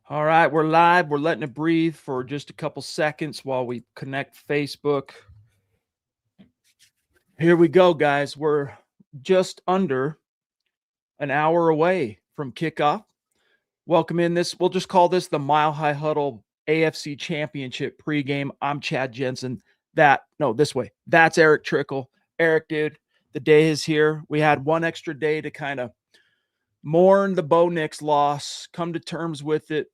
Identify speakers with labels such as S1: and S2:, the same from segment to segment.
S1: All right, we're live. We're letting it breathe for just a couple seconds while we connect Facebook. Here we go, guys. We're just under an hour away from kickoff. Welcome in this. We'll just call this the Mile High Huddle AFC Championship pregame. I'm Chad Jensen. This way. That's Erick Trickel. Eric, dude, the day is here. We had one extra day to kind of mourn the Bo Nix loss, come to terms with it,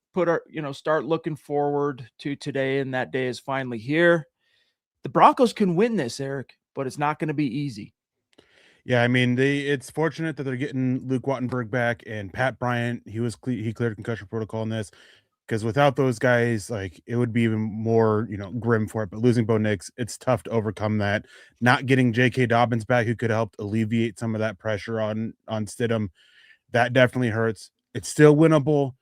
S1: start looking forward to today, and that day is finally here. The Broncos can win this, Eric, but it's not going to be easy.
S2: Yeah, I mean, it's fortunate that they're getting Luke Wattenberg back and Pat Bryant. He cleared concussion protocol in this because without those guys, like it would be even more grim for it. But losing Bo Nix, it's tough to overcome that. Not getting J.K. Dobbins back, who could help alleviate some of that pressure on Stidham, that definitely hurts. It's still winnable.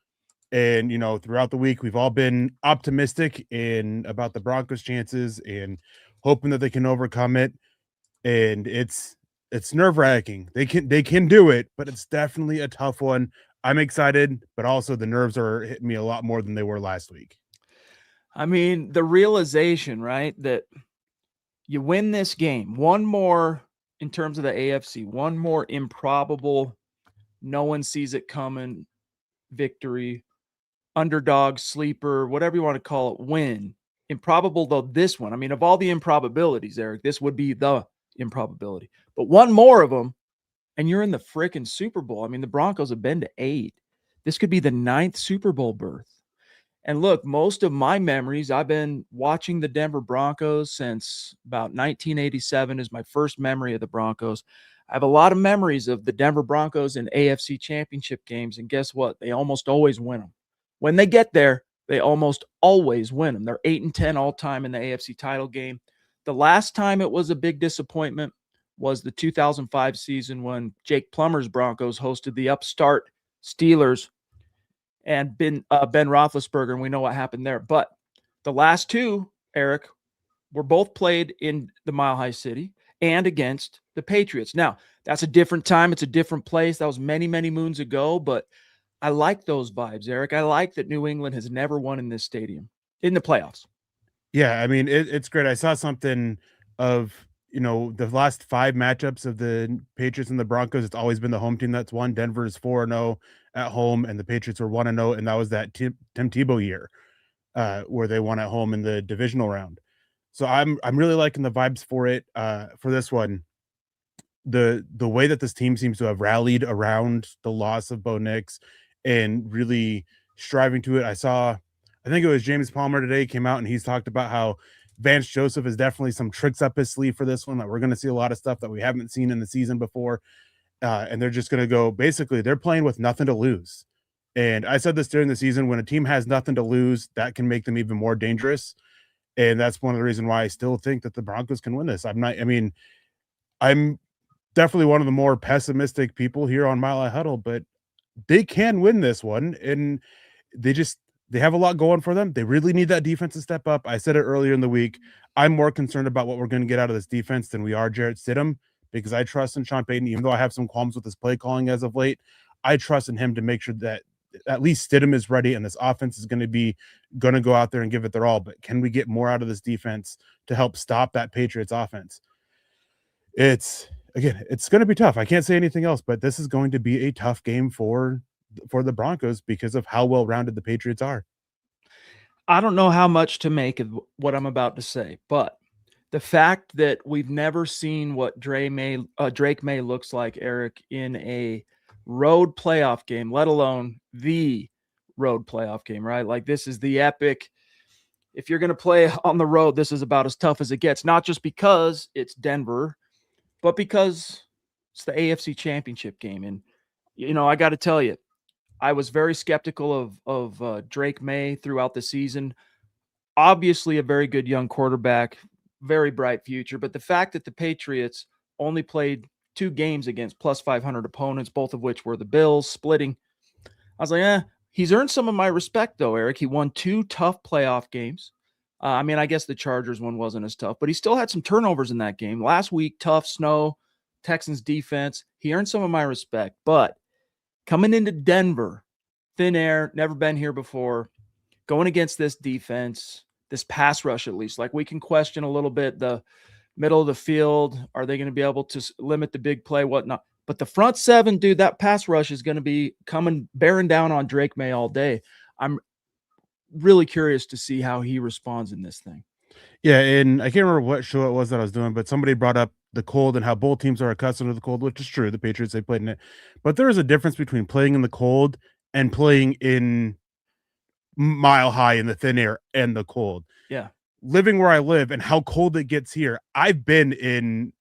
S2: And throughout the week, we've all been optimistic about the Broncos' chances and hoping that they can overcome it. And it's nerve-wracking. They can do it, but it's definitely a tough one. I'm excited, but also the nerves are hitting me a lot more than they were last week.
S1: I mean, the realization, right, that you win this game, one more in terms of the AFC, one more improbable, no one sees it coming victory, underdog, sleeper, whatever you want to call it, win. Improbable though this one. I mean, of all the improbabilities, Eric, this would be the improbability. But one more of them, and you're in the freaking Super Bowl. I mean, the Broncos have been to 8. This could be the 9th Super Bowl berth. And look, most of my memories, I've been watching the Denver Broncos since about 1987 is my first memory of the Broncos. I have a lot of memories of the Denver Broncos in AFC Championship games, and guess what? They almost always win them. When they get there, they almost always win them. They're 8-10 all time in the AFC title game. The last time it was a big disappointment was the 2005 season when Jake Plummer's Broncos hosted the upstart Steelers and Ben Roethlisberger, and we know what happened there. But the last two, Eric, were both played in the Mile High City and against the Patriots. Now, that's a different time. It's a different place. That was many, many moons ago, but I like those vibes, Eric. I like that New England has never won in this stadium in the playoffs.
S2: Yeah, I mean, it's great. I saw something of the last 5 matchups of the Patriots and the Broncos. It's always been the home team that's won. Denver is 4-0 at home, and the Patriots are 1-0, and that was that Tim Tebow year where they won at home in the divisional round. So I'm really liking the vibes for it for this one. The way that this team seems to have rallied around the loss of Bo Nix and really striving to it. I think it was James Palmer today came out and he's talked about how Vance Joseph is definitely some tricks up his sleeve for this one, that we're going to see a lot of stuff that we haven't seen in the season before. And they're just going to go, basically, they're playing with nothing to lose. And I said this during the season, when a team has nothing to lose, that can make them even more dangerous. And that's one of the reasons why I still think that the Broncos can win this. I'm definitely one of the more pessimistic people here on Mile High Huddle, but they can win this one. And they have a lot going for them. They really need that defense to step up. I said it earlier in the week. I'm more concerned about what we're going to get out of this defense than we are Jarrett Stidham, because I trust in Sean Payton, even though I have some qualms with his play calling as of late. I trust in him to make sure that at least Stidham is ready and this offense is going to go out there and give it their all. But can we get more out of this defense to help stop that Patriots offense? It's going to be tough. I can't say anything else, but this is going to be a tough game for the Broncos because of how well-rounded the Patriots are.
S1: I don't know how much to make of what I'm about to say, but the fact that we've never seen what Drake May looks like, Eric, in a road playoff game, let alone the road playoff game, right? Like, this is the epic. If you're going to play on the road, this is about as tough as it gets, not just because it's Denver, but because it's the AFC Championship game. And, I got to tell you, I was very skeptical of Drake May throughout the season. Obviously, a very good young quarterback, very bright future. But the fact that the Patriots only played 2 games against plus 500 opponents, both of which were the Bills, splitting, I was like, he's earned some of my respect, though, Eric. He won 2 tough playoff games. I guess the Chargers one wasn't as tough, but he still had some turnovers in that game. Last week, tough snow, Texans defense. He earned some of my respect. But coming into Denver thin air, never been here before, going against this defense, this pass rush at least. Like, we can question a little bit the middle of the field. Are they going to be able to limit the big play, whatnot? But the front seven, dude, that pass rush is going to be bearing down on Drake May all day. I'm really curious to see how he responds in this thing.
S2: Yeah, and I can't remember what show it was that I was doing, but somebody brought up the cold and how both teams are accustomed to the cold, which is true. The Patriots, they played in it. But there is a difference between playing in the cold and playing in mile high in the thin air and the cold.
S1: Yeah.
S2: Living where I live and how cold it gets here, I've been in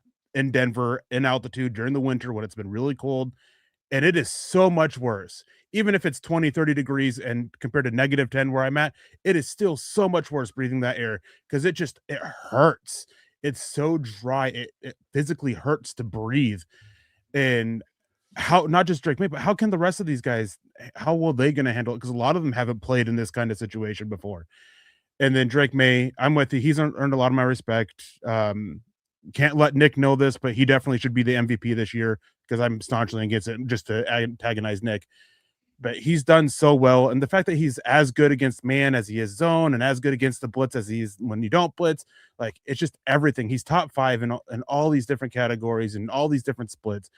S2: Denver in altitude during the winter when it's been really cold, and it is so much worse. Even if it's 20, 30 degrees and compared to -10 where I'm at, it is still so much worse breathing that air because it hurts. It's so dry. It physically hurts to breathe. And how, not just Drake May, but how can the rest of these guys, how will they going to handle it? Because a lot of them haven't played in this kind of situation before. And then Drake May, I'm with you. He's earned a lot of my respect. Can't let Nick know this, but he definitely should be the MVP this year because I'm staunchly against it just to antagonize Nick. But he's done so well. And the fact that he's as good against man as he is zone and as good against the blitz as he is when you don't blitz, like, it's just everything. He's top 5 in all these different categories and all these different splits.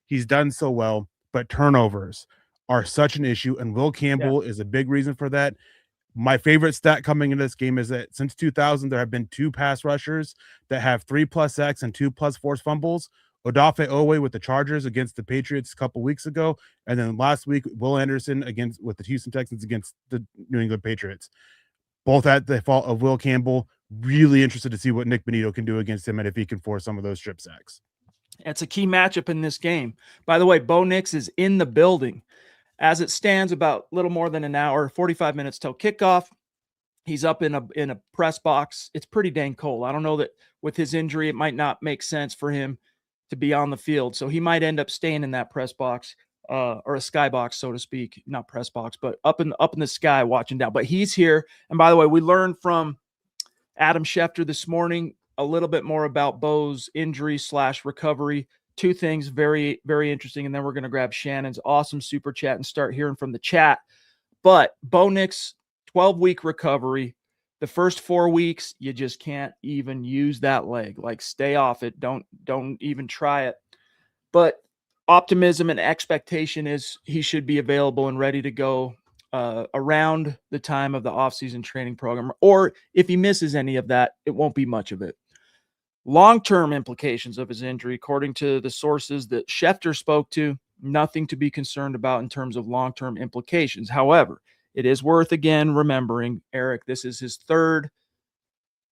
S2: He's done so well, but turnovers are such an issue. And Will Campbell is a big reason for that. My favorite stat coming into this game is that since 2000, there have been 2 pass rushers that have 3+ sacks and 2+ forced fumbles. Odafe Owe with the Chargers against the Patriots a couple weeks ago, and then last week Will Anderson with the Houston Texans against the New England Patriots. Both at the fault of Will Campbell. Really interested to see what Nick Bonito can do against him and if he can force some of those strip sacks.
S1: It's a key matchup in this game. By the way, Bo Nix is in the building. As it stands, about a little more than an hour, 45 minutes till kickoff. He's up in a press box. It's pretty dang cold. I don't know that with his injury, it might not make sense for him to be on the field. So he might end up staying in that press box or a sky box, so to speak, not press box, but up in the sky watching down. But he's here. And by the way, we learned from Adam Schefter this morning a little bit more about Bo's injury / recovery. 2 things very, very interesting. And then we're going to grab Shannon's awesome super chat and start hearing from the chat. But Bo Nix, 12-week recovery. The first 4 weeks, you just can't even use that leg. Like, stay off it. Don't even try it. But optimism and expectation is he should be available and ready to go around the time of the offseason training program. Or if he misses any of that, it won't be much of it. Long-term implications of his injury, according to the sources that Schefter spoke to, nothing to be concerned about in terms of long-term implications. However, it is worth, again, remembering, Eric, this is his 3rd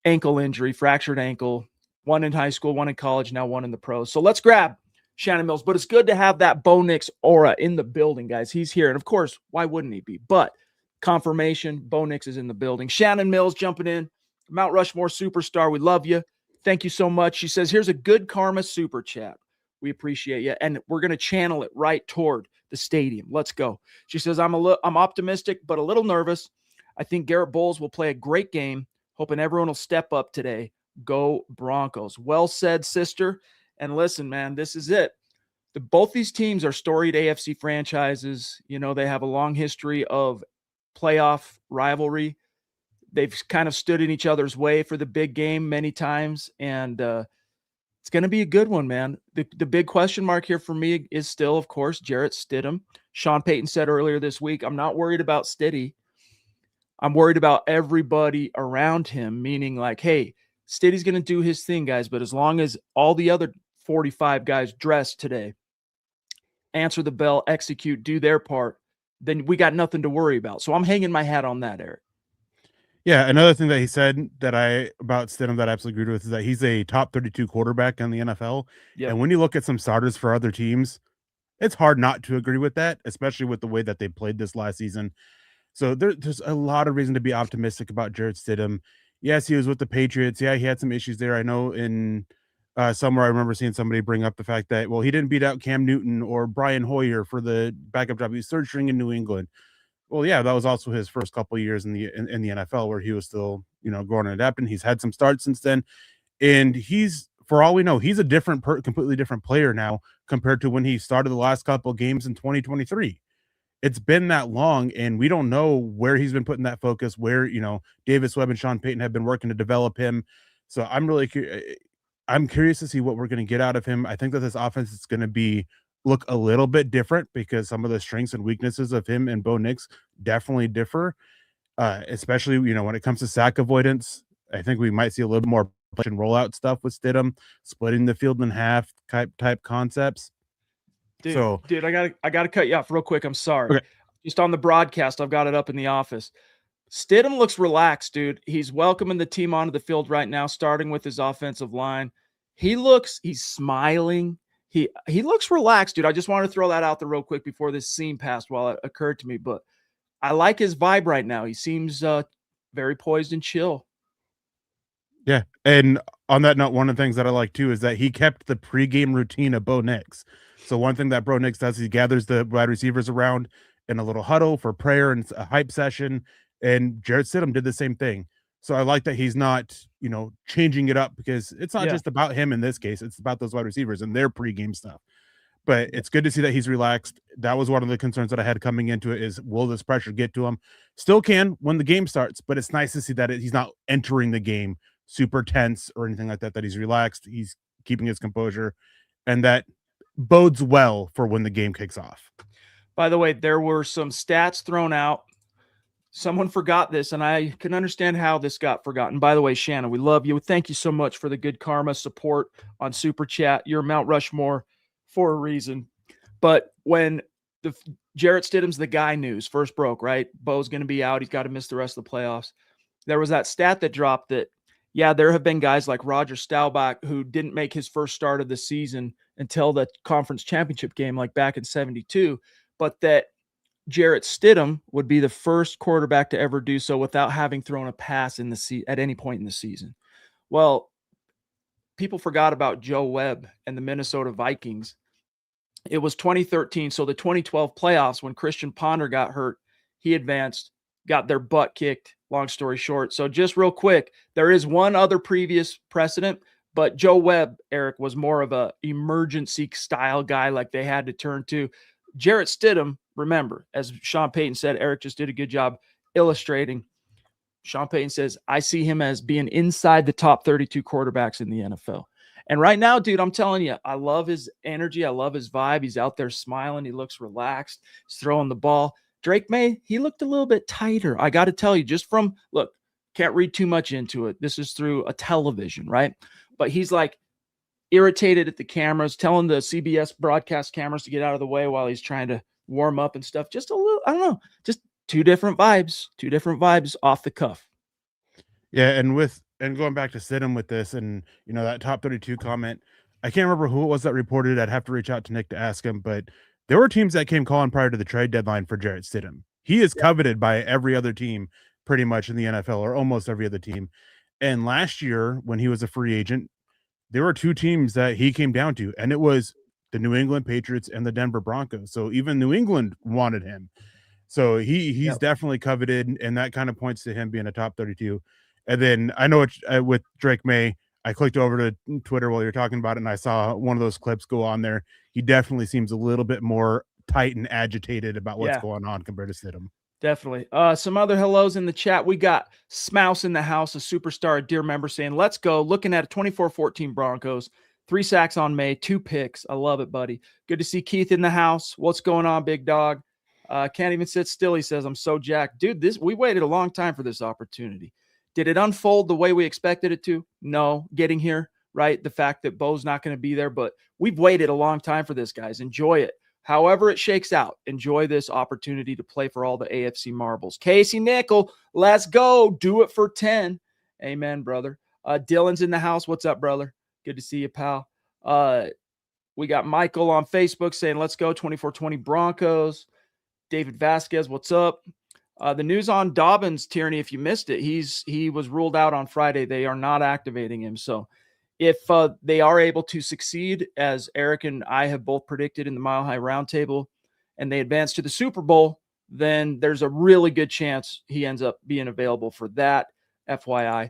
S1: ankle injury, fractured ankle, 1 in high school, 1 in college, now 1 in the pros. So let's grab Shannon Mills. But it's good to have that Bo Nix aura in the building, guys. He's here. And, of course, why wouldn't he be? But confirmation, Bo Nix is in the building. Shannon Mills jumping in. Mount Rushmore superstar. We love you. Thank you so much. She says, here's a good karma super chat. We appreciate you. And we're going to channel it right toward the stadium. Let's go. She says, I'm optimistic, but a little nervous. I think Garrett Bowles will play a great game. Hoping everyone will step up today. Go Broncos. Well said, sister. And listen, man, this is it. Both these teams are storied AFC franchises. You know, they have a long history of playoff rivalry. They've kind of stood in each other's way for the big game many times. And it's going to be a good one, man. The big question mark here for me is still, of course, Jarrett Stidham. Sean Payton said earlier this week, I'm not worried about Stiddy. I'm worried about everybody around him, meaning like, hey, Stiddy's going to do his thing, guys. But as long as all the other 45 guys dress today, answer the bell, execute, do their part, then we got nothing to worry about. So I'm hanging my hat on that, Eric.
S2: Yeah, another thing that he said about Stidham that I absolutely agree with is that he's a top 32 quarterback in the NFL.
S1: Yep.
S2: And when you look at some starters for other teams, it's hard not to agree with that, especially with the way that they played this last season. So there's a lot of reason to be optimistic about Jarrett Stidham. Yes, he was with the Patriots. Yeah, he had some issues there. I know in somewhere I remember seeing somebody bring up the fact that, well, he didn't beat out Cam Newton or Brian Hoyer for the backup job. He was third string in New England. Well, yeah, that was also his first couple of years in the NFL where he was still, growing and adapting. He's had some starts since then, and he's, for all we know, he's a completely different player now compared to when he started the last couple of games in 2023. it's been that long, and we don't know where he's been putting that focus, where, Davis Webb and Sean Payton have been working to develop him. So I'm curious to see what we're going to get out of him. I think that this offense is going to look a little bit different because some of the strengths and weaknesses of him and Bo Nix definitely differ. Especially, when it comes to sack avoidance. I think we might see a little bit more push and rollout stuff with Stidham, splitting the field in half type concepts.
S1: Dude, I gotta cut you off real quick. I'm sorry.
S2: Okay.
S1: Just on the broadcast, I've got it up in the office. Stidham looks relaxed, dude. He's welcoming the team onto the field right now, starting with his offensive line. He's smiling. He looks relaxed, dude. I just wanted to throw that out there real quick before this scene passed while it occurred to me. But I like his vibe right now. He seems very poised and chill.
S2: Yeah. And on that note, one of the things that I like too is that he kept the pregame routine of Bo Nix. So one thing that Bo Nix does is he gathers the wide receivers around in a little huddle for prayer and a hype session. And Jarrett Stidham did the same thing. So I like that he's not, changing it up, because it's not just about him in this case. It's about those wide receivers and their pregame stuff. But it's good to see that he's relaxed. That was one of the concerns that I had coming into it is, will this pressure get to him? Still can when the game starts, but it's nice to see that he's not entering the game super tense or anything like that, that he's relaxed. He's keeping his composure, and that bodes well for when the game kicks off.
S1: By the way, there were some stats thrown out. Someone forgot this, and I can understand how this got forgotten. By the way, Shannon, we love you. Thank you so much for the good karma support on Super Chat. You're Mount Rushmore for a reason. But when the Jarrett Stidham's the guy news first broke, right? Bo's going to be out. He's got to miss the rest of the playoffs. There was that stat that dropped that, yeah, there have been guys like Roger Staubach who didn't make his first start of the season until the conference championship game, like back in 72, but that Jarrett Stidham would be the first quarterback to ever do so without having thrown a pass at any point in the season. Well, people forgot about Joe Webb and the Minnesota Vikings. It was 2013, so the 2012 playoffs when Christian Ponder got hurt, he advanced, got their butt kicked, long story short. So just real quick, there is one other previous precedent, but Joe Webb, Eric, was more of a emergency style guy like they had to turn to. Jarrett Stidham, remember, as Sean Payton said, Eric just did a good job illustrating. Sean Payton says, I see him as being inside the top 32 quarterbacks in the NFL. And right now, dude, I'm telling you, I love his energy. I love his vibe. He's out there smiling. He looks relaxed. He's throwing the ball. Drake May, he looked a little bit tighter. I got to tell you, look, can't read too much into it. This is through a television, right? But he's like irritated at the cameras, telling the CBS broadcast cameras to get out of the way while he's trying to warm up and stuff. Just a little, I don't know, just two different vibes off the cuff.
S2: Yeah. And going back to Stidham with this, and that top 32 comment, I can't remember who it was that reported. I'd have to reach out to Nick to ask him, but there were teams that came calling prior to the trade deadline for Jarrett Stidham. He is coveted by every other team pretty much in the NFL, or almost every other team. And last year, when he was a free agent, there were two teams that he came down to, and it was the New England Patriots and the Denver Broncos. So even New England wanted him. So he's definitely coveted, and that kind of points to him being a top 32. And then I know with Drake May, I clicked over to Twitter while you're talking about it, and I saw one of those clips go on there. He definitely seems a little bit more tight and agitated about what's going on compared to Stidham.
S1: Definitely. Some other hellos in the chat. We got Smouse in the house, a superstar, a dear member, saying, let's go. Looking at a 24-14 Broncos, 3 sacks on May, 2 picks. I love it, buddy. Good to see Keith in the house. What's going on, big dog? Can't even sit still, he says. I'm so jacked. Dude, we waited a long time for this opportunity. Did it unfold the way we expected it to? No. Getting here, right? The fact that Bo's not going to be there, but we've waited a long time for this, guys. Enjoy it. However it shakes out, enjoy this opportunity to play for all the AFC marbles. Casey Nickel, let's go. Do it for 10. Amen, brother. Dylan's in the house. What's up, brother? Good to see you, pal. We got Michael on Facebook saying, let's go, 24-20 Broncos. David Vasquez, what's up? The news on Dobbins, Tierney, if you missed it, he was ruled out on Friday. They are not activating him. So if they are able to succeed, as Eric and I have both predicted in the Mile High Roundtable, and they advance to the Super Bowl, then there's a really good chance he ends up being available for that, FYI.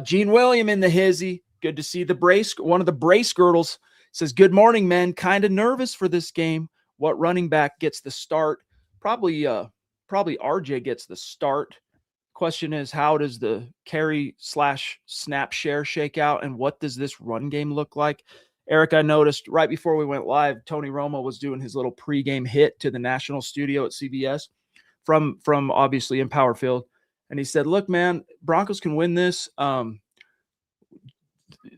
S1: Gene William in the hizzy. Good to see one of the brace girdles says, good morning, men. Kind of nervous for this game. What running back gets the start? probably RJ gets the start. Question is, how does the carry/snap share shake out, and what does this run game look like? Eric, I noticed right before we went live, Tony Romo was doing his little pregame hit to the national studio at CBS from obviously Empower Field, and he said, "Look, man, Broncos can win this.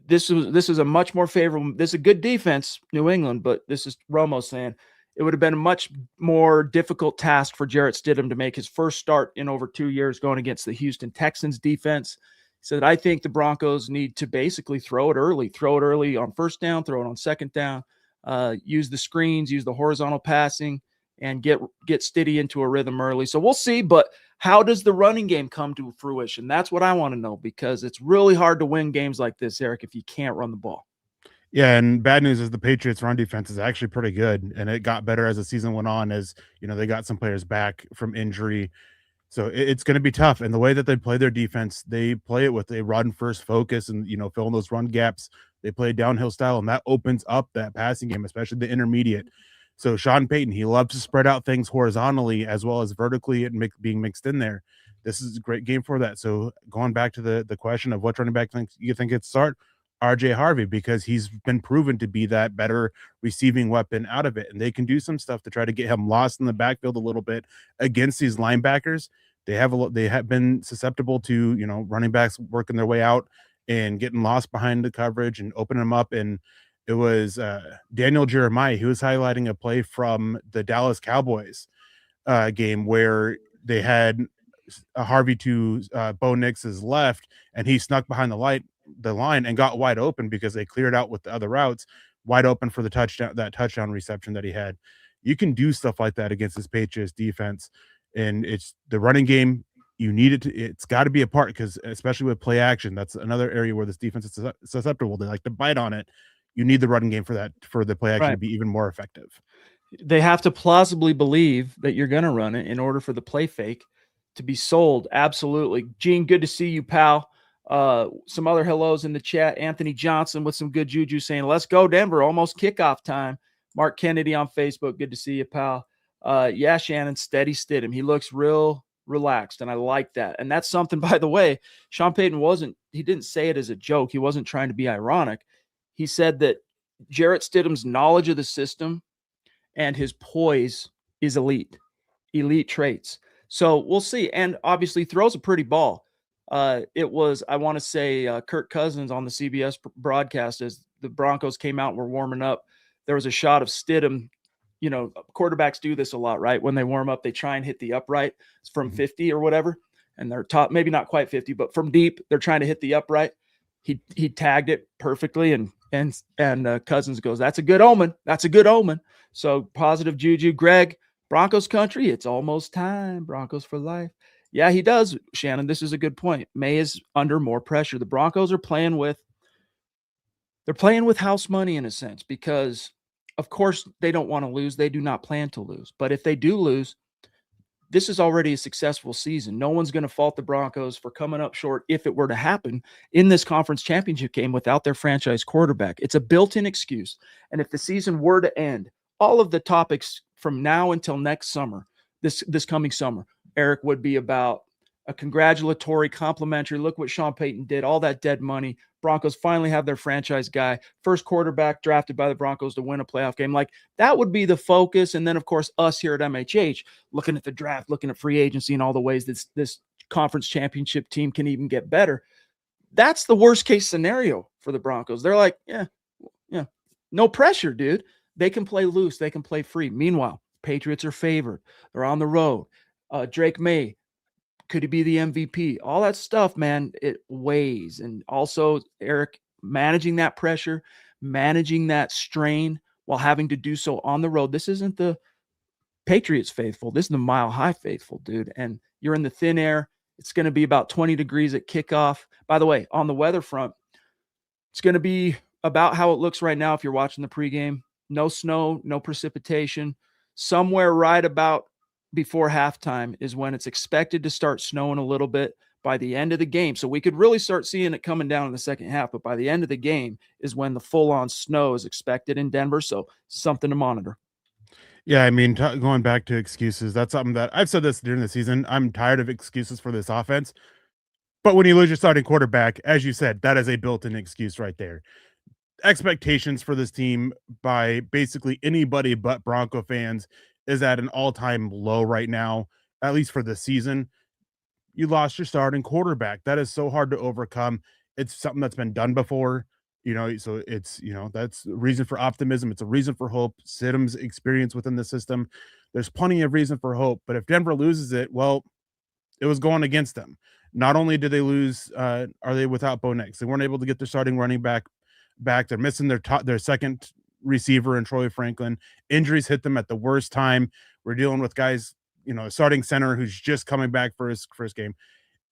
S1: This is a much more favorable. This is a good defense, New England, but this is Romo saying it would have been a much more difficult task for Jarrett Stidham to make his first start in over 2 years going against the Houston Texans defense." He said, "I think the Broncos need to basically throw it early on first down, throw it on second down, use the screens, use the horizontal passing, and get Stiddy into a rhythm early." So we'll see, but how does the running game come to fruition? That's what I want to know, because it's really hard to win games like this, Eric, if you can't run the ball.
S2: Yeah, and bad news is the Patriots' run defense is actually pretty good, and it got better as the season went on. As you know, they got some players back from injury, so it's going to be tough. And the way that they play their defense, they play it with a run first focus, and filling those run gaps. They play downhill style, and that opens up that passing game, especially the intermediate. So Sean Payton, he loves to spread out things horizontally as well as vertically and being mixed in there. This is a great game for that. So going back to the question of what running back you think it's start, RJ Harvey, because he's been proven to be that better receiving weapon out of it. And they can do some stuff to try to get him lost in the backfield a little bit against these linebackers. They have been susceptible to, running backs working their way out and getting lost behind the coverage and opening them up. And it was Daniel Jeremiah. He was highlighting a play from the Dallas Cowboys game where they had Harvey to Bo Nix's left, and he snuck behind the line and got wide open because they cleared out with the other routes, wide open for the touchdown reception that he had. You can do stuff like that against this Patriots defense, and it's the running game. You need it it's got to be a part, because especially with play action, that's another area where this defense is susceptible. They like to bite on it. You need the running game for the play action to be even more effective.
S1: They have to plausibly believe that you're going to run it in order for the play fake to be sold. Absolutely. Gene, good to see you, pal. Some other hellos in the chat. Anthony Johnson with some good juju saying, "Let's go Denver, almost kickoff time." Mark Kennedy on Facebook, good to see you, pal. Yeah, Shannon, steady Stidham. He looks real relaxed, and I like that. And that's something, by the way, Sean Payton he didn't say it as a joke. He wasn't trying to be ironic. He said that Jarrett Stidham's knowledge of the system and his poise is elite traits. So we'll see. And obviously throws a pretty ball. It was, I want to say, Kirk Cousins on the CBS broadcast, as the Broncos came out and were warming up. There was a shot of Stidham. Quarterbacks do this a lot, right? When they warm up, they try and hit the upright from 50 or whatever. And they're top, maybe not quite 50, but from deep, they're trying to hit the upright. He tagged it perfectly, and Cousins goes, "That's a good omen. That's a good omen." So positive juju. Greg, Broncos country, it's almost time. Broncos for life. Yeah, he does, Shannon. This is a good point. May is under more pressure. The Broncos are playing with house money in a sense, because of course they don't want to lose. They do not plan to lose. But if they do lose, this is already a successful season. No one's going to fault the Broncos for coming up short if it were to happen in this conference championship game without their franchise quarterback. It's a built-in excuse. And if the season were to end, all of the topics from now until next summer, this coming summer, Eric, would be about a congratulatory, complimentary, look what Sean Payton did, all that dead money. Broncos finally have their franchise guy, first quarterback drafted by the Broncos to win a playoff game. Like, that would be the focus. And then, of course, us here at MHH, looking at the draft, looking at free agency and all the ways that this conference championship team can even get better. That's the worst case scenario for the Broncos. They're like, yeah, no pressure, dude. They can play loose. They can play free. Meanwhile, Patriots are favored. They're on the road. Drake May, could he be the MVP? All that stuff, man, it weighs. And also, Eric, managing that pressure, managing that strain while having to do so on the road. This isn't the Patriots faithful. This is the Mile High faithful, dude. And you're in the thin air. It's going to be about 20 degrees at kickoff. By the way, on the weather front, it's going to be about how it looks right now if you're watching the pregame. No snow, no precipitation. Somewhere right about before halftime is when it's expected to start snowing a little bit by the end of the game. So we could really start seeing it coming down in the second half, but by the end of the game is when the full-on snow is expected in Denver. So something to monitor.
S2: Yeah, I mean, going back to excuses, that's something that I've said this during the season. I'm tired of excuses for this offense. But when you lose your starting quarterback, as you said, that is a built-in excuse right there. Expectations for this team by basically anybody but Bronco fans is at an all-time low right now, at least for the season. You lost your starting quarterback. That is so hard to overcome. It's something that's been done before, so it's, that's a reason for optimism. It's a reason for hope. Sidham's experience within the system. There's plenty of reason for hope. But if Denver loses it, well, it was going against them. Not only did they lose, are they without Bo Nix? They weren't able to get their starting running back. They're missing their second receiver and Troy Franklin. Injuries hit them at the worst time. We're dealing with guys, starting center who's just coming back for his first game.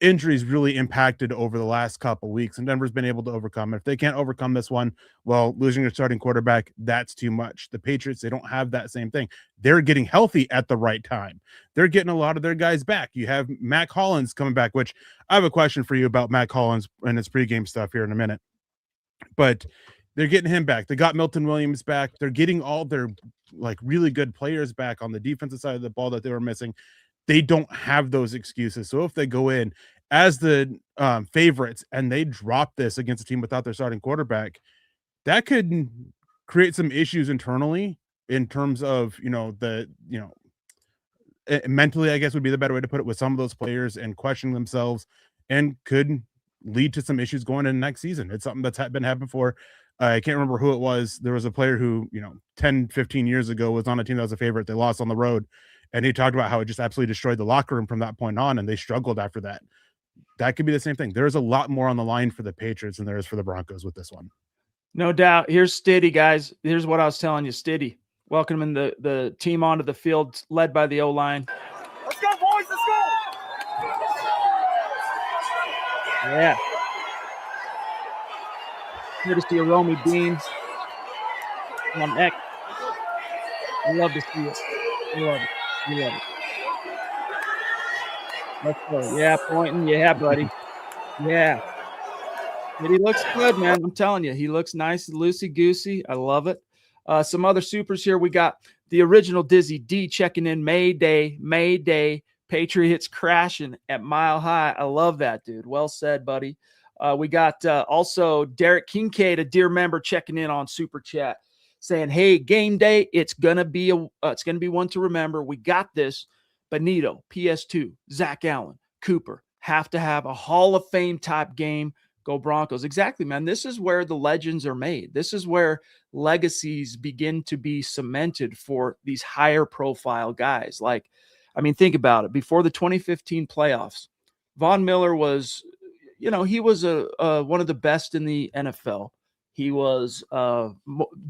S2: Injuries really impacted over the last couple weeks, and Denver's been able to overcome it. If they can't overcome this one, well, losing your starting quarterback, that's too much. The Patriots, they don't have that same thing. They're getting healthy at the right time. They're getting a lot of their guys back. You have Mac Hollins coming back, which I have a question for you about Mac Hollins and his pregame stuff here in a minute. But they're getting him back. They got Milton Williams back. They're getting all their really good players back on the defensive side of the ball that they were missing. They don't have those excuses. So if they go in as the favorites and they drop this against a team without their starting quarterback, that could create some issues internally in terms of, mentally, I guess would be the better way to put it, with some of those players and questioning themselves, and could lead to some issues going into next season. It's something that's been happened before. I can't remember who it was. There was a player who, 10, 15 years ago was on a team that was a favorite. They lost on the road. And he talked about how it just absolutely destroyed the locker room from that point on, and they struggled after that. That could be the same thing. There's a lot more on the line for the Patriots than there is for the Broncos with this one.
S1: No doubt. Here's Stiddy, guys. Here's what I was telling you, Stiddy. Welcoming the team onto the field, led by the O-line.
S3: Let's go, boys. Let's go.
S1: Yeah. Courtesy of Romy Beans. On X. I love to see it. I love it. I love it. Let's go. Yeah, pointing. Yeah, buddy. Yeah. But he looks good, man. I'm telling you, he looks nice, loosey-goosey. I love it. Some other supers here. We got the original Dizzy D checking in. Mayday, Mayday. Patriots crashing at Mile High. I love that, dude. Well said, buddy. We got also Derek Kincaid, a dear member, checking in on Super Chat, saying, "Hey, game day, it's gonna be one to remember. We got this. Benito, PS2, Zach Allen, Cooper have to have a Hall of Fame type game. Go Broncos." Exactly, man. This is where the legends are made. This is where legacies begin to be cemented for these higher profile guys. Like, I mean, think about it. Before the 2015 playoffs, Von Miller was, he was one of the best in the NFL. He was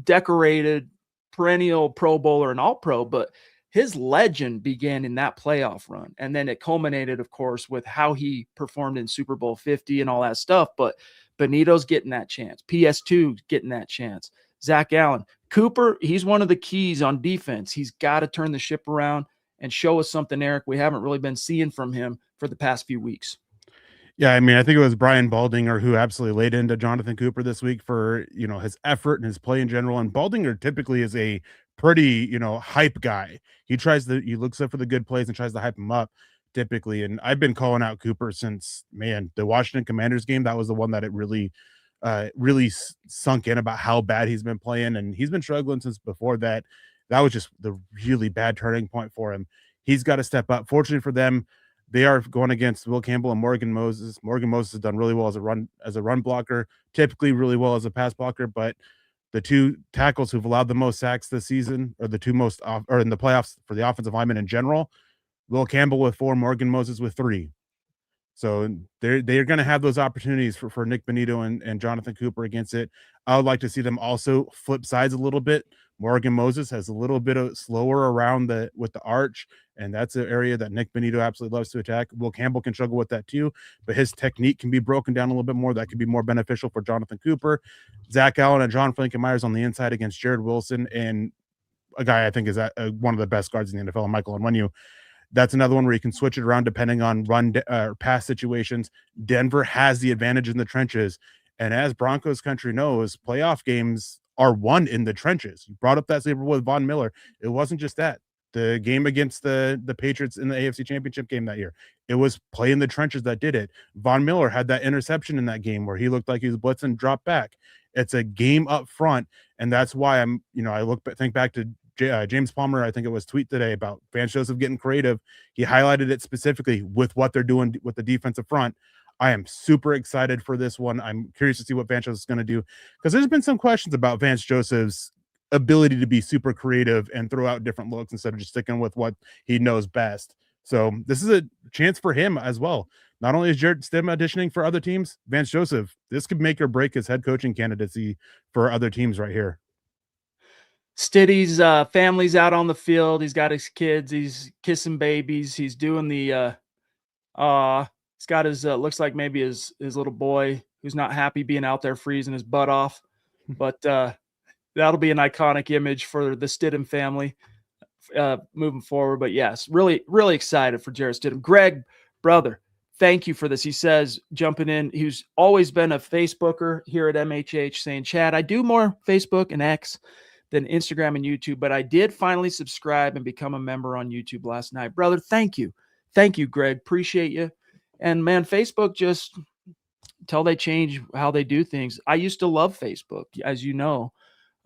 S1: decorated, perennial Pro Bowler and All-Pro, but his legend began in that playoff run. And then it culminated, of course, with how he performed in Super Bowl 50 and all that stuff. But Benito's getting that chance. PS2 getting that chance. Zach Allen. Cooper, he's one of the keys on defense. He's got to turn the ship around and show us something, Eric, we haven't really been seeing from him for the past few weeks.
S2: Yeah, I mean, I think it was Brian Baldinger who absolutely laid into Jonathan Cooper this week for, his effort and his play in general. And Baldinger typically is a pretty, hype guy. He looks up for the good plays and tries to hype him up typically. And I've been calling out Cooper since, the Washington Commanders game. That was the one that it really sunk in about how bad he's been playing. And he's been struggling since before that. That was just the really bad turning point for him. He's got to step up. Fortunately for them, they are going against Will Campbell and Morgan Moses. Morgan Moses has done really well as a run blocker, typically really well as a pass blocker, but the two tackles who've allowed the most sacks this season are the two most or in the playoffs for the offensive linemen in general. Will Campbell with 4, Morgan Moses with 3. So they're going to have those opportunities for Nick Benito and Jonathan Cooper against it. I would like to see them also flip sides a little bit. Morgan Moses has a little bit of slower around with the arch, and that's an area that Nick Benito absolutely loves to attack. Will Campbell can struggle with that too, but his technique can be broken down a little bit more. That could be more beneficial for Jonathan Cooper. Zach Allen and John Frankenmeyer's on the inside against Jared Wilson, and a guy I think is one of the best guards in the NFL, Michael Onwenu. That's another one where you can switch it around depending on run or pass situations. Denver has the advantage in the trenches. And as Broncos country knows, playoff games are won in the trenches. You brought up that Super Bowl with Von Miller. It wasn't just that. The game against the Patriots in the AFC Championship game that year, it was play in the trenches that did it. Von Miller had that interception in that game where he looked like he was blitzing, drop back. It's a game up front, and that's why I think back to James Palmer, I think it was, tweet today about Vance Joseph getting creative. He highlighted it specifically with what they're doing with the defensive front. I am super excited for this one. I'm curious to see what Vance Joseph is going to do, because there's been some questions about Vance Joseph's ability to be super creative and throw out different looks instead of just sticking with what he knows best. So this is a chance for him as well. Not only is Jarrett Stidham auditioning for other teams, Vance Joseph, this could make or break his head coaching candidacy for other teams right here.
S1: Stiddy's family's out on the field. He's got his kids. He's kissing babies. He's doing the he's got his looks like maybe his little boy who's not happy being out there freezing his butt off. But that'll be an iconic image for the Stidham family moving forward. But yes, really, really excited for Jarrett Stidham. Greg, brother, thank you for this. He says, jumping in, he's always been a Facebooker here at MHH, saying, Chad, I do more Facebook and X than Instagram and YouTube, but I did finally subscribe and become a member on YouTube last night. Brother, thank you. Thank you, Greg. Appreciate you. And man, Facebook, just until they change how they do things. I used to love Facebook, as you know,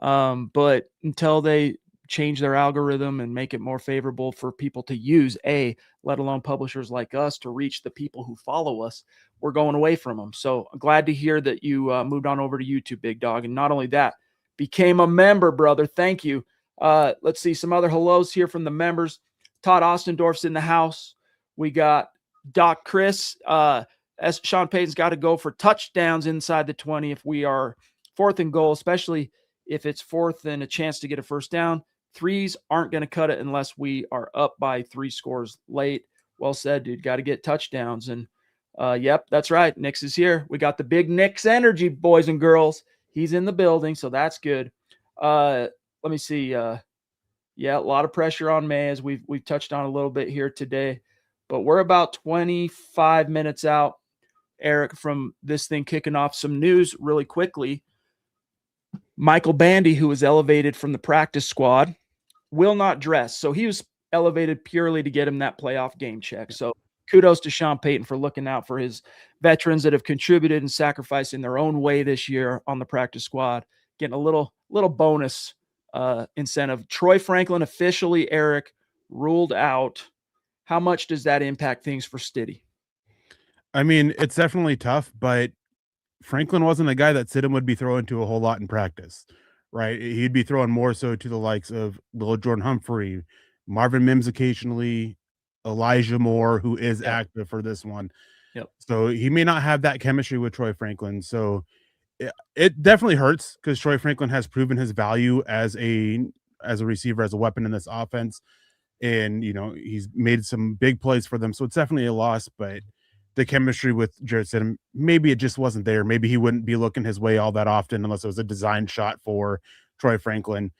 S1: but until they change their algorithm and make it more favorable for people to use, let alone publishers like us, to reach the people who follow us, we're going away from them. So I'm glad to hear that you moved on over to YouTube, big dog. And not only that, became a member, brother. Thank you. Let's see some other hellos here from the members. Todd Ostendorf's in the house. We got Doc Chris. As Sean Payton's got to go for touchdowns inside the 20 if we are 4th and goal, especially if it's 4th and a chance to get a first down. 3s aren't going to cut it unless we are up by 3 scores late. Well said, dude. Got to get touchdowns. And yep, that's right. Nix is here. We got the big Nix energy, boys and girls. He's in the building, so that's good. Let me see. Yeah, a lot of pressure on May, as we've touched on a little bit here today. But we're about 25 minutes out, Eric, from this thing kicking off. Some news really quickly. Michael Bandy, who was elevated from the practice squad, will not dress. So he was elevated purely to get him that playoff game check. So kudos to Sean Payton for looking out for his veterans that have contributed and sacrificed in their own way this year on the practice squad, getting a little bonus incentive. Troy Franklin officially, Eric, ruled out. How much does that impact things for Stiddy?
S2: I mean, it's definitely tough, but Franklin wasn't a guy that Stidham would be throwing to a whole lot in practice, right? He'd be throwing more so to the likes of Lil Jordan Humphrey, Marvin Mims occasionally, Elijah Moore, who is active for this one.
S1: Yep.
S2: So he may not have that chemistry with Troy Franklin. So it definitely hurts, because Troy Franklin has proven his value as a receiver, as a weapon in this offense. And, he's made some big plays for them. So it's definitely a loss, but the chemistry with Jarrett Stidham, maybe it just wasn't there. Maybe he wouldn't be looking his way all that often unless it was a design shot for Troy Franklin.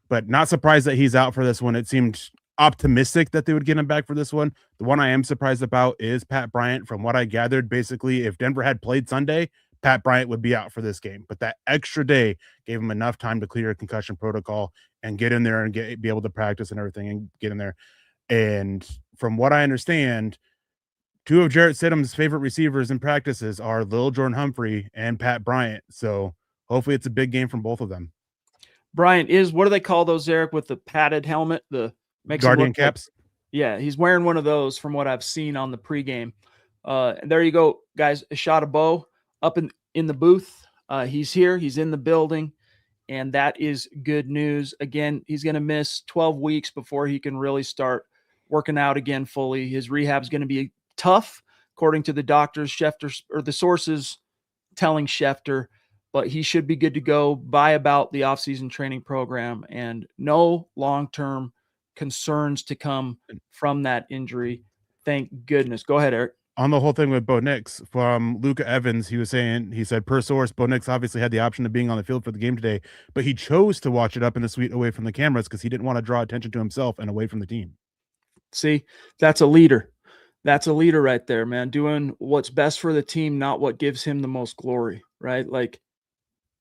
S2: But not surprised that he's out for this one. It seemed optimistic that they would get him back for this one. The one I am surprised about is Pat Bryant. From what I gathered, basically, if Denver had played Sunday, Pat Bryant would be out for this game. But that extra day gave him enough time to clear a concussion protocol and get in there and be able to practice and everything and get in there. And from what I understand, 2 of Jarrett Stidham's favorite receivers in practices are Lil Jordan Humphrey and Pat Bryant. So hopefully it's a big game from both of them.
S1: Bryant is, what do they call those, Eric, with the padded helmet? The
S2: Guardian caps?
S1: Yeah, he's wearing one of those from what I've seen on the pregame. There you go, guys. A shot of Bo up in the booth. He's here. He's in the building. And that is good news. Again, he's going to miss 12 weeks before he can really start working out again fully. His rehab is going to be tough, according to the doctors, Schefter, or the sources telling Schefter, but he should be good to go by about the offseason training program, and no long-term concerns to come from that injury. Thank goodness. Go ahead, Eric.
S2: On the whole thing with Bo Nix, from Luca Evans, he said, per source, Bo Nix obviously had the option of being on the field for the game today, but he chose to watch it up in the suite away from the cameras because he didn't want to draw attention to himself and away from the team.
S1: See, that's a leader. That's a leader right there, man. Doing what's best for the team, not what gives him the most glory, right? Like,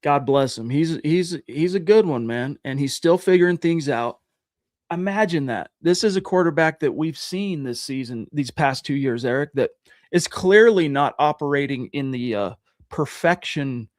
S1: God bless him. He's a good one, man, and he's still figuring things out. Imagine that. This is a quarterback that we've seen this season, these past 2 years, Eric, that is clearly not operating in the perfection,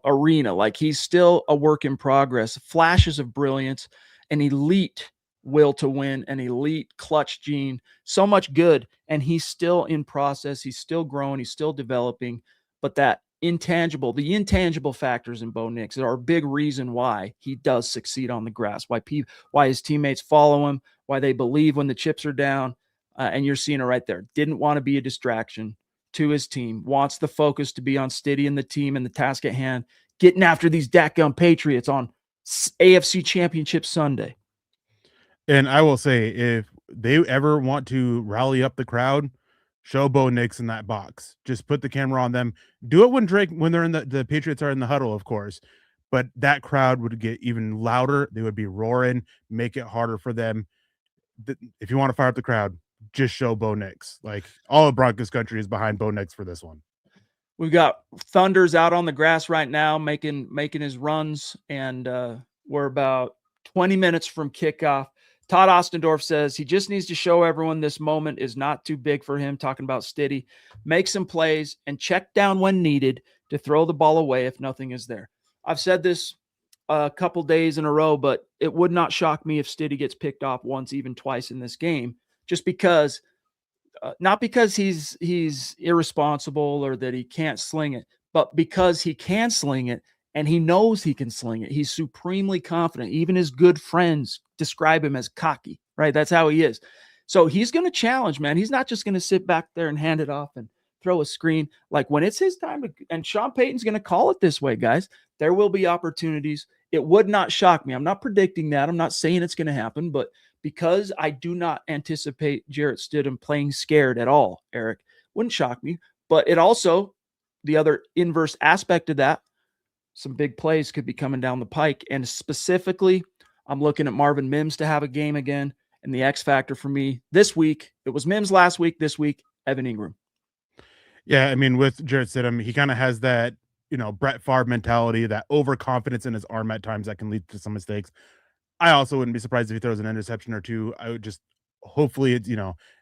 S1: arena. Like he's still a work in progress. Flashes of brilliance, an elite will to win, an elite clutch gene, so much good, and he's still in process. He's still growing. He's still developing. But the intangible factors in Bo Nix are a big reason why he does succeed on the grass. Why his teammates follow him. Why they believe when the chips are down. And you're seeing it right there. Didn't want to be a distraction to his team. Wants the focus to be on Stiddy and the team and the task at hand. Getting after these dadgum Patriots on AFC Championship Sunday.
S2: And I will say, if they ever want to rally up the crowd, show Bo Nix in that box. Just put the camera on them. Do it when they're in the Patriots are in the huddle, of course. But that crowd would get even louder. They would be roaring, make it harder for them. If you want to fire up the crowd, just show Bo Nix. Like all of Broncos country is behind Bo Nix for this one.
S1: We've got Thunders out on the grass right now, making his runs, and we're about 20 minutes from kickoff. Todd Ostendorf says he just needs to show everyone this moment is not too big for him, talking about Stiddy. Make some plays and check down when needed to throw the ball away if nothing is there. I've said this a couple days in a row, but it would not shock me if Stiddy gets picked off once, even twice in this game, just because not because he's irresponsible or that he can't sling it, but because he can sling it and he knows he can sling it. He's supremely confident. Even his good friends describe him as cocky, right? That's how he is. So he's going to challenge, man. He's not just going to sit back there and hand it off and throw a screen. Like when it's his time to, and Sean Payton's going to call it this way, guys, there will be opportunities. It would not shock me. I'm not predicting that. I'm not saying it's going to happen, but because I do not anticipate Jarrett Stidham playing scared at all, Eric, wouldn't shock me. But it also, the other inverse aspect of that, some big plays could be coming down the pike. And specifically, I'm looking at Marvin Mims to have a game again. And the X factor for me this week, it was Mims last week, this week, Evan Ingram.
S2: Yeah, I mean, with Jarrett Stidham, he kind of has that, Brett Favre mentality, that overconfidence in his arm at times that can lead to some mistakes. I also wouldn't be surprised if he throws an interception or two. I would just, hopefully it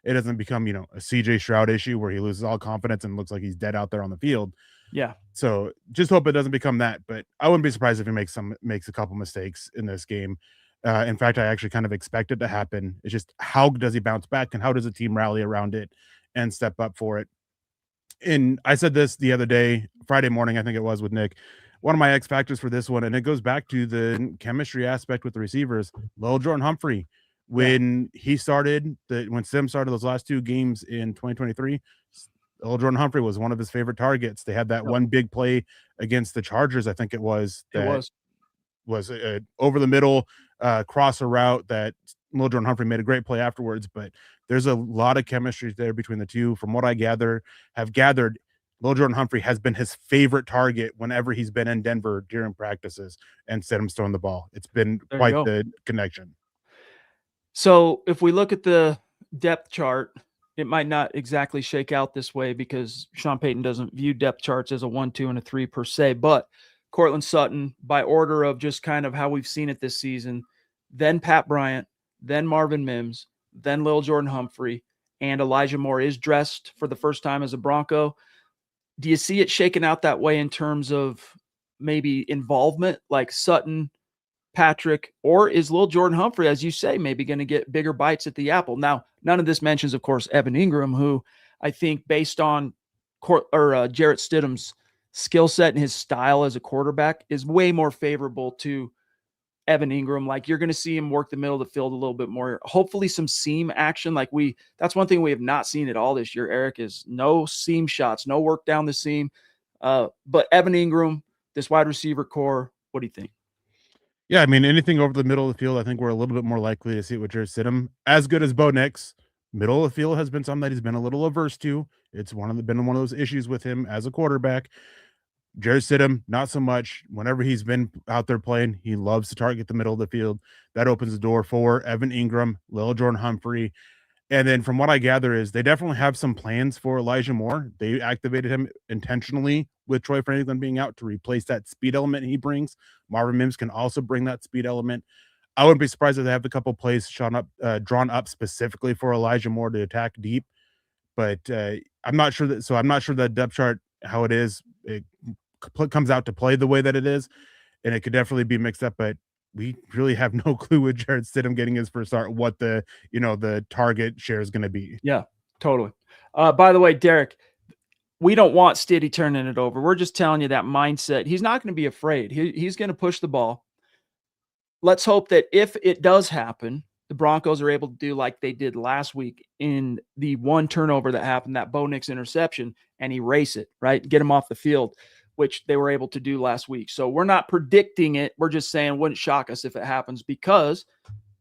S2: doesn't become, a CJ Stroud issue where he loses all confidence and looks like he's dead out there on the field.
S1: Yeah.
S2: So just hope it doesn't become that, but I wouldn't be surprised if he makes a couple mistakes in this game. In fact, I actually kind of expect it to happen. It's just, how does he bounce back and how does the team rally around it and step up for it? And I said this the other day, Friday morning, I think it was, with Nick, one of my X factors for this one, and it goes back to the chemistry aspect with the receivers. Lil Jordan Humphrey, when Sim started those last two games in 2023, Lil Jordan Humphrey was one of his favorite targets. They had that one big play against the Chargers, I think it was. Was over the middle crosser route that Lil Jordan Humphrey made a great play afterwards, but there's a lot of chemistry there between the two. From what I have gathered, Lil Jordan Humphrey has been his favorite target whenever he's been in Denver during practices and Stidham's throwing the ball. It's been quite the connection.
S1: So if we look at the depth chart, it might not exactly shake out this way because Sean Payton doesn't view depth charts as a 1, 2, and a 3 per se, but Cortland Sutton, by order of just kind of how we've seen it this season, then Pat Bryant, then Marvin Mims, then Lil Jordan Humphrey, and Elijah Moore is dressed for the first time as a Bronco. Do you see it shaking out that way in terms of maybe involvement, like Sutton, Patrick, or is Lil Jordan Humphrey, as you say, maybe going to get bigger bites at the apple? Now, none of this mentions, of course, Evan Ingram, who I think based on Jarrett Stidham's skill set and his style as a quarterback is way more favorable to Evan Ingram. Like you're going to see him work the middle of the field a little bit more, hopefully some seam action. That's one thing we have not seen at all this year, Eric, is no seam shots, no work down the seam. But Evan Ingram, this wide receiver core, what do you think?
S2: Yeah, I mean, anything over the middle of the field, I think we're a little bit more likely to see it with Jarrett Stidham. As good as Bo Nix, middle of the field has been something that he's been a little averse to. It's been one of those issues with him as a quarterback. Jarrett Stidham, not so much. Whenever he's been out there playing, he loves to target the middle of the field. That opens the door for Evan Ingram, Lil Jordan Humphrey. And then from what I gather is they definitely have some plans for Elijah Moore. They activated him intentionally with Troy Franklin being out to replace that speed element he brings. Marvin Mims can also bring that speed element. I wouldn't be surprised if they have a couple plays drawn up specifically for Elijah Moore to attack deep. But I'm not sure that depth chart, how it is, it comes out to play the way that it is. And it could definitely be mixed up, but we really have no clue with Jarrett Stidham getting his first start, what the target share is going to be.
S1: Yeah, totally. By the way, Derek, we don't want Stiddy turning it over. We're just telling you that mindset. He's not going to be afraid. He's going to push the ball. Let's hope that if it does happen, the Broncos are able to do like they did last week in the one turnover that happened, that Bo Nix interception, and erase it, right? Get him off the field, which they were able to do last week. So we're not predicting it. We're just saying wouldn't shock us if it happens because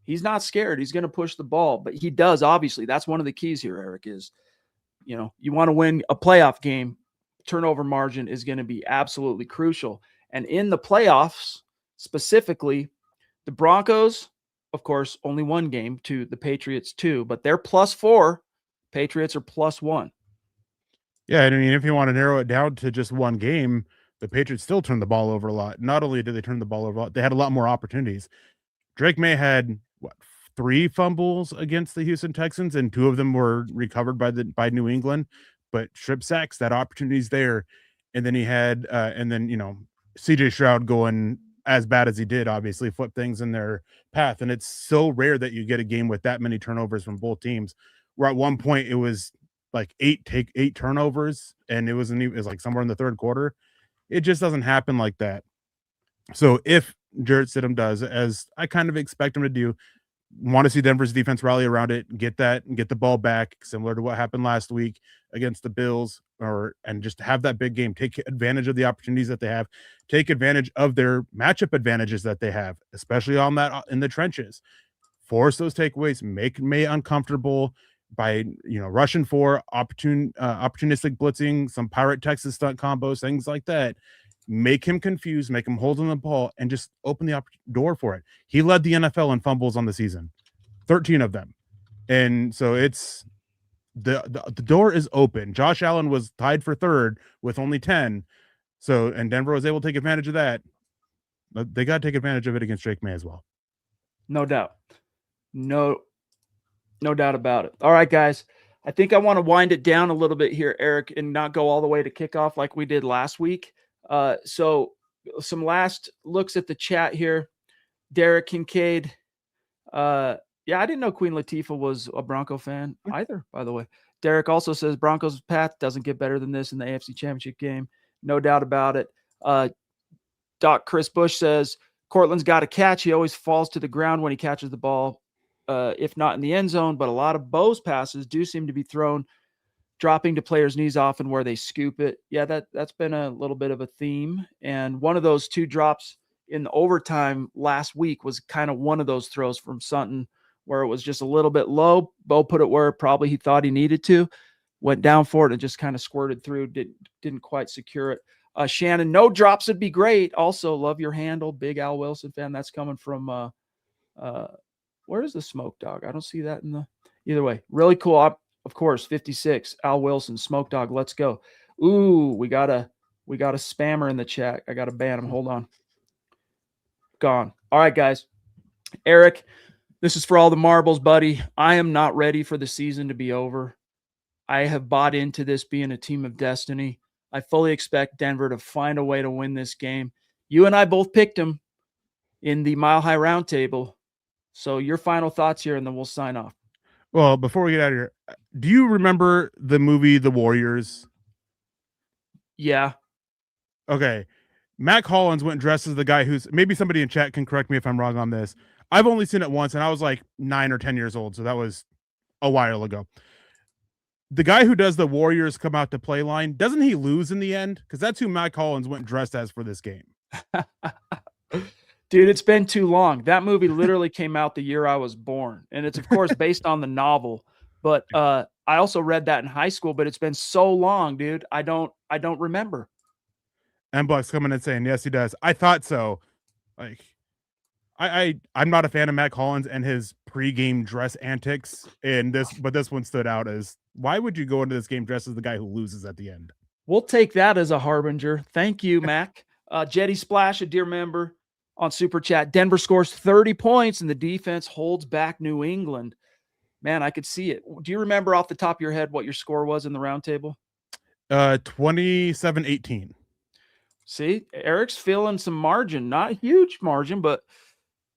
S1: he's not scared. He's going to push the ball, but he does, obviously. That's one of the keys here, Eric, is, you want to win a playoff game. Turnover margin is going to be absolutely crucial. And in the playoffs, specifically, the Broncos, of course, only one game to the Patriots 2, but they're +4. Patriots are +1.
S2: Yeah, I mean, if you want to narrow it down to just one game, the Patriots still turned the ball over a lot. Not only did they turn the ball over a lot, they had a lot more opportunities. Drake May had 3 fumbles against the Houston Texans, and 2 of them were recovered by New England, but strip sacks, that opportunity's there. And then he had CJ Stroud going as bad as he did, obviously flip things in their path. And it's so rare that you get a game with that many turnovers from both teams, where at one point it was like 8 turnovers, and it was like somewhere in the third quarter. It just doesn't happen like that. So if Jarrett Stidham does, as I kind of expect him to do, want to see Denver's defense rally around it, get the ball back, similar to what happened last week against the Bills, and just have that big game, take advantage of the opportunities that they have, take advantage of their matchup advantages that they have, especially on that in the trenches, force those takeaways, make May uncomfortable by rushing for opportunistic blitzing, some Pirate Texas stunt combos, things like that. Make him confused, make him hold on the ball, and just open the door for it. He led the NFL in fumbles on the season, 13 of them. And so it's the door is open. Josh Allen was tied for third with only 10. So, and Denver was able to take advantage of that. But they got to take advantage of it against Drake May as well.
S1: No doubt. No doubt about it. All right, guys. I think I want to wind it down a little bit here, Eric, and not go all the way to kickoff like we did last week. So some last looks at the chat here. Derek Kincaid. Yeah, I didn't know Queen Latifah was a Bronco fan either, by the way. Derek also says Broncos' path doesn't get better than this in the AFC Championship game. No doubt about it. Doc Chris Bush says Cortland's got a catch. He always falls to the ground when he catches the ball, if not in the end zone, but a lot of Bo's passes do seem to be thrown dropping to players' knees often where they scoop it. Yeah, that's been a little bit of a theme. And one of those 2 drops in the overtime last week was kind of one of those throws from Sutton where it was just a little bit low. Bo put it where probably he thought he needed to, went down for it and just kind of squirted through, didn't quite secure it. Shannon, no drops would be great. Also, love your handle. Big Al Wilson fan. That's coming from where is the Smoke Dog? I don't see that in the either way. Really cool. Of course, 56, Al Wilson, Smoke Dog. Let's go. Ooh, we got a spammer in the chat. I got to ban him. Hold on. Gone. All right, guys. Eric, this is for all the marbles, buddy. I am not ready for the season to be over. I have bought into this being a team of destiny. I fully expect Denver to find a way to win this game. You and I both picked them in the Mile High Roundtable. So your final thoughts here, and then we'll sign off.
S2: Well, before we get out of here, do you remember the movie The Warriors?
S1: Yeah.
S2: Okay. Mac Hollins went dressed as the guy who's, maybe somebody in chat can correct me if I'm wrong on this. I've only seen it once, and I was like 9 or 10 years old, so that was a while ago. The guy who does the Warriors come out to play line, doesn't he lose in the end? Because that's who Mac Hollins went dressed as for this game.
S1: Dude, it's been too long. That movie literally came out the year I was born. And it's, of course, based on the novel. But I also read that in high school, but it's been so long, dude. I don't remember.
S2: And Buck's coming and saying, yes, he does. I thought so. Like, I'm not a fan of Matt Collins and his pregame dress antics, but this one stood out as, why would you go into this game dressed as the guy who loses at the end?
S1: We'll take that as a harbinger. Thank you, Mac. Jetty Splash, a dear member on Super Chat. Denver scores 30 points and the defense holds back New England. Man, I could see it. Do you remember off the top of your head what your score was in the roundtable?
S2: 27-18.
S1: See, Eric's feeling some margin, not a huge margin, but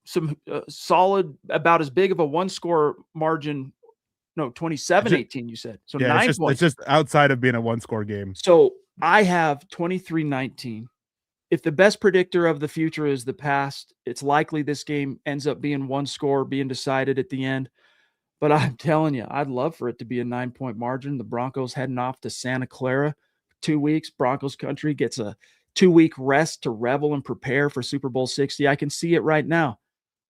S1: some solid, about as big of a one-score margin. No, 27-18, you said. So
S2: yeah,
S1: 9 points.
S2: It's just outside of being a one-score game.
S1: So I have 23-19. If the best predictor of the future is the past, it's likely this game ends up being one score, being decided at the end. But I'm telling you, I'd love for it to be a 9-point margin. The Broncos heading off to Santa Clara for 2 weeks. Broncos country gets a 2-week rest to revel and prepare for Super Bowl 60. I can see it right now.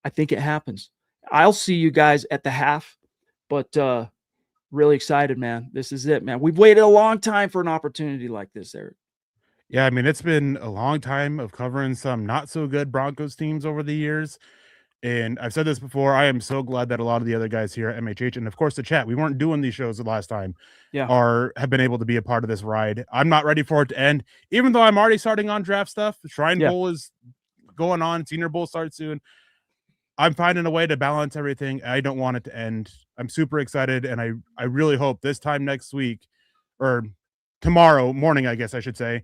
S1: I think it happens. I'll see you guys at the half, but really excited, man. This is it, man. We've waited a long time for an opportunity like this, Eric.
S2: Yeah, I mean, it's been a long time of covering some not so good Broncos teams over the years. And I've said this before, I am so glad that a lot of the other guys here at MHH, and of course the chat, we weren't doing these shows the last time, have been able to be a part of this ride. I'm not ready for it to end, even though I'm already starting on draft stuff. The Shrine Bowl is going on. Senior Bowl starts soon. I'm finding a way to balance everything. I don't want it to end. I'm super excited, and I really hope this time next week, or tomorrow morning, I guess I should say,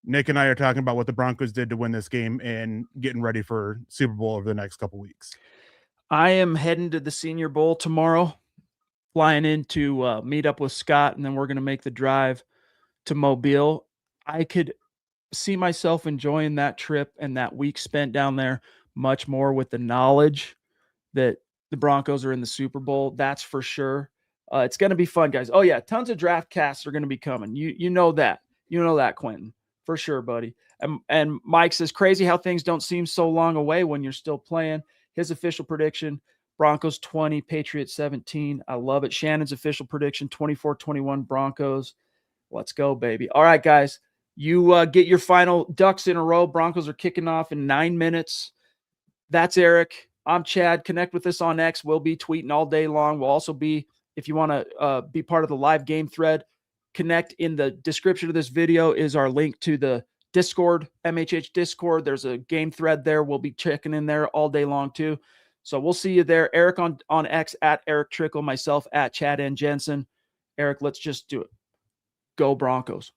S2: Nick and I are talking about what the Broncos did to win this game and getting ready for Super Bowl over the next couple weeks.
S1: I am heading to the Senior Bowl tomorrow, flying in to meet up with Scott, and then we're going to make the drive to Mobile. I could see myself enjoying that trip and that week spent down there much more with the knowledge that the Broncos are in the Super Bowl. That's for sure. It's going to be fun, guys. Oh, yeah, tons of draft casts are going to be coming. You know that. You know that, Quentin. For sure, buddy. And Mike says, crazy how things don't seem so long away when you're still playing. His official prediction, Broncos 20, Patriots 17. I love it. Shannon's official prediction, 24-21 Broncos. Let's go, baby. All right, guys. You get your final ducks in a row. Broncos are kicking off in 9 minutes. That's Eric. I'm Chad. Connect with us on X. We'll be tweeting all day long. We'll also be, if you want to be part of the live game thread, connect. In the description of this video is our link to the Discord, MHH Discord. There's a game thread there. We'll be checking in there all day long too. So we'll see you there. Eric on X at Erick Trickel, myself at Chad Jensen. Eric, let's just do it. Go Broncos.